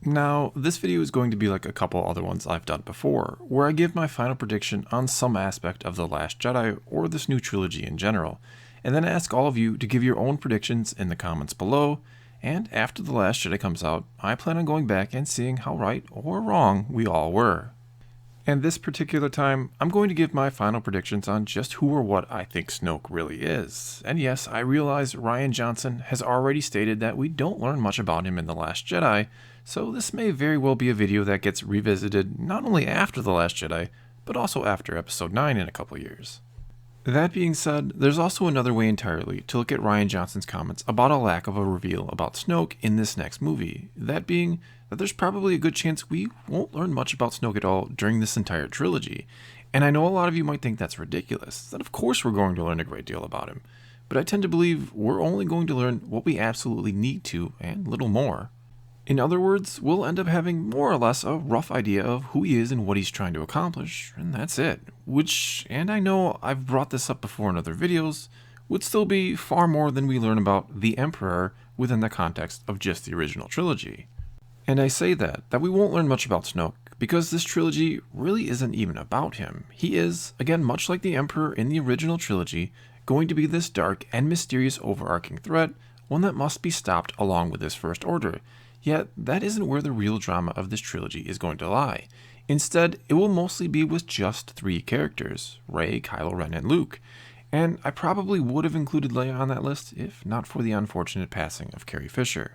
Now, this video is going to be like a couple other ones I've done before, where I give my final prediction on some aspect of The Last Jedi or this new trilogy in general, and then ask all of you to give your own predictions in the comments below, and after The Last Jedi comes out, I plan on going back and seeing how right or wrong we all were. And this particular time, I'm going to give my final predictions on just who or what I think Snoke really is. And yes, I realize Rian Johnson has already stated that we don't learn much about him in The Last Jedi, so this may very well be a video that gets revisited not only after The Last Jedi, but also after Episode 9 in a couple years. That being said, there's also another way entirely to look at Rian Johnson's comments about a lack of a reveal about Snoke in this next movie, that being that there's probably a good chance we won't learn much about Snoke at all during this entire trilogy. And I know a lot of you might think that's ridiculous, that of course we're going to learn a great deal about him, but I tend to believe we're only going to learn what we absolutely need to and little more. In other words, we'll end up having more or less a rough idea of who he is and what he's trying to accomplish, and that's it. Which, and I know I've brought this up before in other videos, would still be far more than we learn about the Emperor within the context of just the original trilogy. And I say that we won't learn much about Snoke, because this trilogy really isn't even about him. He is, again much like the Emperor in the original trilogy, going to be this dark and mysterious overarching threat, one that must be stopped along with his First Order. Yet, that isn't where the real drama of this trilogy is going to lie. Instead, it will mostly be with just three characters, Rey, Kylo Ren, and Luke. And I probably would have included Leia on that list if not for the unfortunate passing of Carrie Fisher.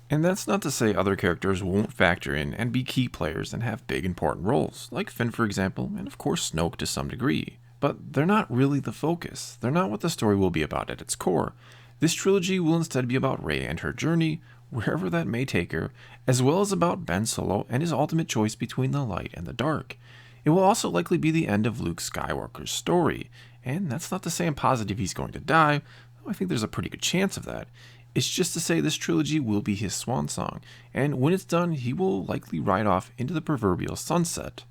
And that's not to say other characters won't factor in and be key players and have big important roles, like Finn for example, and of course Snoke to some degree. But they're not really the focus. They're not what the story will be about at its core. This trilogy will instead be about Rey and her journey, wherever that may take her, as well as about Ben Solo and his ultimate choice between the light and the dark. It will also likely be the end of Luke Skywalker's story, and that's not to say I'm positive he's going to die, though I think there's a pretty good chance of that. It's just to say this trilogy will be his swan song, and when it's done, he will likely ride off into the proverbial sunset.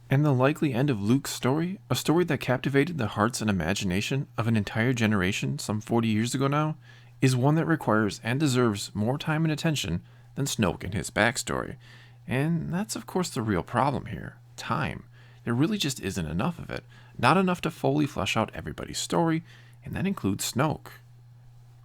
And the likely end of Luke's story, a story that captivated the hearts and imagination of an entire generation some 40 years ago now, is one that requires and deserves more time and attention than Snoke and his backstory. And that's of course the real problem here. Time. There really just isn't enough of it. Not enough to fully flesh out everybody's story, and that includes Snoke.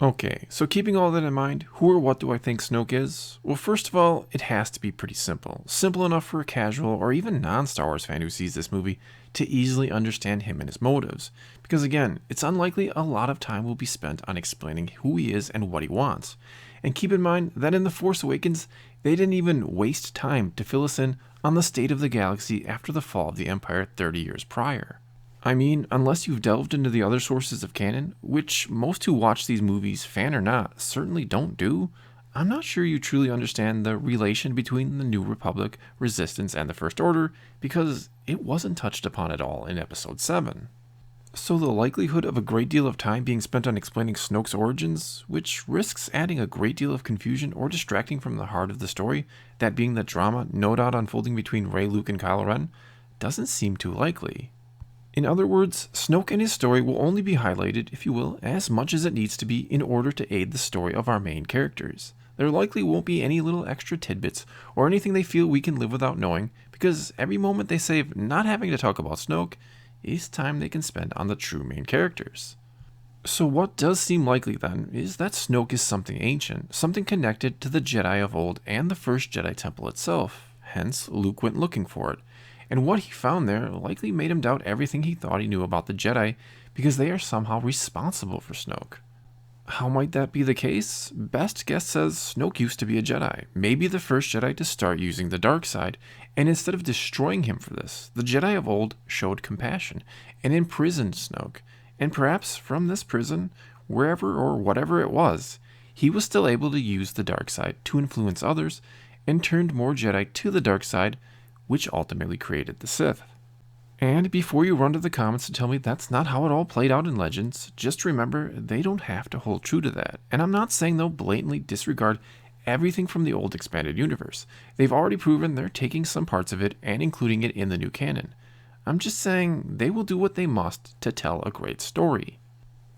Okay, so keeping all that in mind, who or what do I think Snoke is? Well, first of all, it has to be pretty simple. Simple enough for a casual or even non-Star Wars fan who sees this movie to easily understand him and his motives. Because again, it's unlikely a lot of time will be spent on explaining who he is and what he wants. And keep in mind that in The Force Awakens, they didn't even waste time to fill us in on the state of the galaxy after the fall of the Empire 30 years prior. I mean, unless you've delved into the other sources of canon, which most who watch these movies, fan or not, certainly don't do, I'm not sure you truly understand the relation between the New Republic, Resistance, and the First Order, because it wasn't touched upon at all in Episode 7. So the likelihood of a great deal of time being spent on explaining Snoke's origins, which risks adding a great deal of confusion or distracting from the heart of the story, that being the drama no doubt unfolding between Rey, Luke, and Kylo Ren, doesn't seem too likely. In other words, Snoke and his story will only be highlighted, if you will, as much as it needs to be in order to aid the story of our main characters. There likely won't be any little extra tidbits or anything they feel we can live without knowing, because every moment they save not having to talk about Snoke is time they can spend on the true main characters. So what does seem likely then is that Snoke is something ancient, something connected to the Jedi of old and the first Jedi Temple itself, hence Luke went looking for it. And what he found there likely made him doubt everything he thought he knew about the Jedi, because they are somehow responsible for Snoke. How might that be the case? Best guess says Snoke used to be a Jedi, maybe the first Jedi to start using the dark side, and instead of destroying him for this, the Jedi of old showed compassion and imprisoned Snoke. And perhaps from this prison, wherever or whatever it was, he was still able to use the dark side to influence others, and turned more Jedi to the dark side, which ultimately created the Sith. And before you run to the comments to tell me that's not how it all played out in Legends, just remember they don't have to hold true to that. And I'm not saying they'll blatantly disregard everything from the old expanded universe. They've already proven they're taking some parts of it and including it in the new canon. I'm just saying they will do what they must to tell a great story.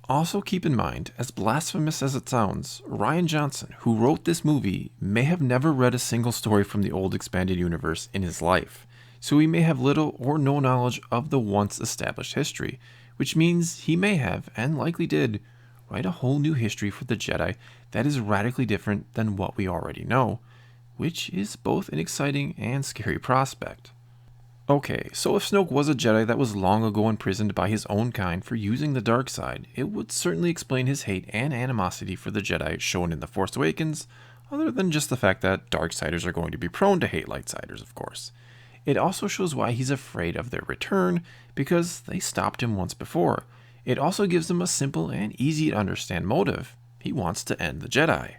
Also keep in mind, as blasphemous as it sounds, Rian Johnson, who wrote this movie, may have never read a single story from the old expanded universe in his life, so he may have little or no knowledge of the once established history, which means he may have, and likely did, write a whole new history for the Jedi that is radically different than what we already know, which is both an exciting and scary prospect. Okay, so if Snoke was a Jedi that was long ago imprisoned by his own kind for using the dark side, it would certainly explain his hate and animosity for the Jedi shown in The Force Awakens, other than just the fact that Darksiders are going to be prone to hate Lightsiders, of course. It also shows why he's afraid of their return, because they stopped him once before. It also gives him a simple and easy to understand motive. He wants to end the Jedi.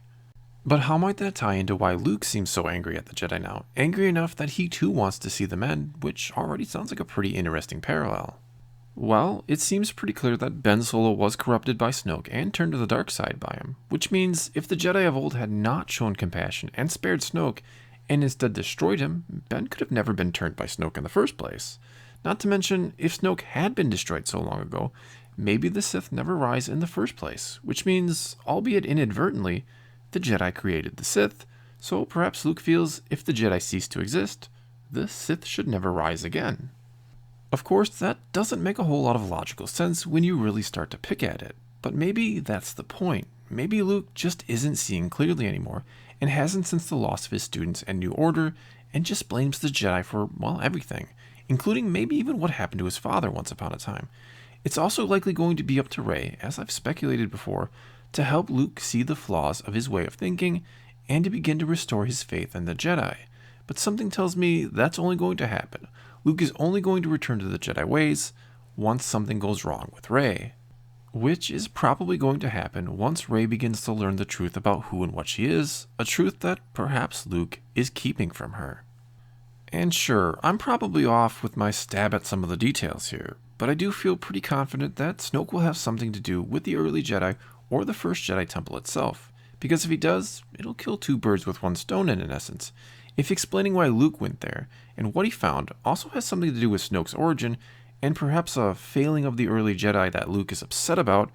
But how might that tie into why Luke seems so angry at the Jedi now? Angry enough that he too wants to see them end, which already sounds like a pretty interesting parallel. Well, it seems pretty clear that Ben Solo was corrupted by Snoke and turned to the dark side by him, which means if the Jedi of old had not shown compassion and spared Snoke, and instead destroyed him, Ben could have never been turned by Snoke in the first place. Not to mention, if Snoke had been destroyed so long ago, maybe the Sith never rise in the first place, which means, albeit inadvertently, the Jedi created the Sith, so perhaps Luke feels if the Jedi cease to exist, the Sith should never rise again. Of course, that doesn't make a whole lot of logical sense when you really start to pick at it, but maybe that's the point. Maybe Luke just isn't seeing clearly anymore, and hasn't since the loss of his students and New Order, and just blames the Jedi for, well, everything, including maybe even what happened to his father once upon a time. It's also likely going to be up to Rey, as I've speculated before, to help Luke see the flaws of his way of thinking and to begin to restore his faith in the Jedi. But something tells me that's only going to happen. Luke is only going to return to the Jedi ways once something goes wrong with Rey. Which is probably going to happen once Rey begins to learn the truth about who and what she is, a truth that perhaps Luke is keeping from her. And sure, I'm probably off with my stab at some of the details here, but I do feel pretty confident that Snoke will have something to do with the early Jedi or the first Jedi Temple itself, because if he does, it'll kill two birds with one stone in essence. If explaining why Luke went there and what he found also has something to do with Snoke's origin, and perhaps a failing of the early Jedi that Luke is upset about,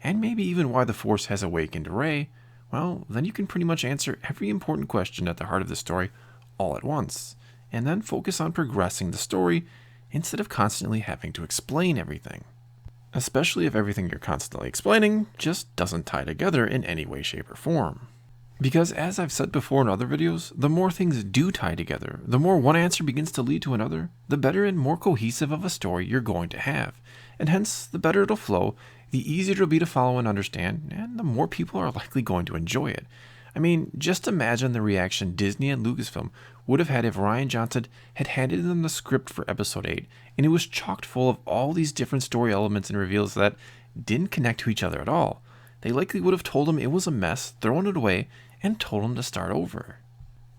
and maybe even why the Force has awakened Rey, well, then you can pretty much answer every important question at the heart of the story all at once, and then focus on progressing the story instead of constantly having to explain everything. Especially if everything you're constantly explaining just doesn't tie together in any way, shape, or form. Because as I've said before in other videos, the more things do tie together, the more one answer begins to lead to another, the better and more cohesive of a story you're going to have. And hence, the better it'll flow, the easier it'll be to follow and understand, and the more people are likely going to enjoy it. I mean, just imagine the reaction Disney and Lucasfilm would have had if Rian Johnson had handed them the script for Episode 8, and it was chocked full of all these different story elements and reveals that didn't connect to each other at all. They likely would have told him it was a mess, thrown it away, and told him to start over.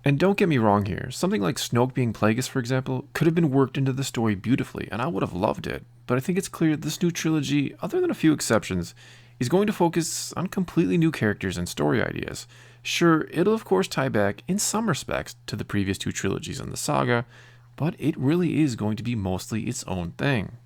And don't get me wrong here, something like Snoke being Plagueis, for example, could have been worked into the story beautifully, and I would have loved it, but I think it's clear this new trilogy, other than a few exceptions, is going to focus on completely new characters and story ideas. Sure, it'll of course tie back, in some respects, to the previous two trilogies in the saga, but it really is going to be mostly its own thing.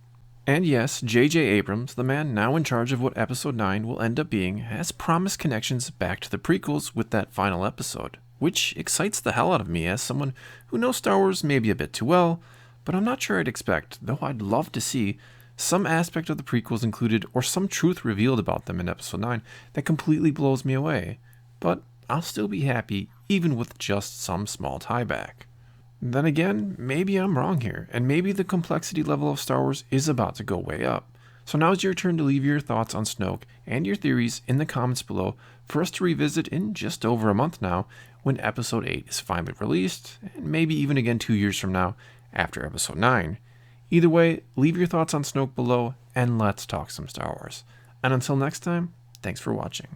And yes, J.J. Abrams, the man now in charge of what Episode 9 will end up being, has promised connections back to the prequels with that final episode, which excites the hell out of me as someone who knows Star Wars maybe a bit too well, but I'm not sure I'd expect, though I'd love to see, some aspect of the prequels included or some truth revealed about them in Episode 9 that completely blows me away. But I'll still be happy even with just some small tieback. Then again, maybe I'm wrong here, and maybe the complexity level of Star Wars is about to go way up. So now's your turn to leave your thoughts on Snoke and your theories in the comments below for us to revisit in just over a month now when Episode 8 is finally released, and maybe even again 2 years from now after Episode 9. Either way, leave your thoughts on Snoke below, and let's talk some Star Wars. And until next time, thanks for watching.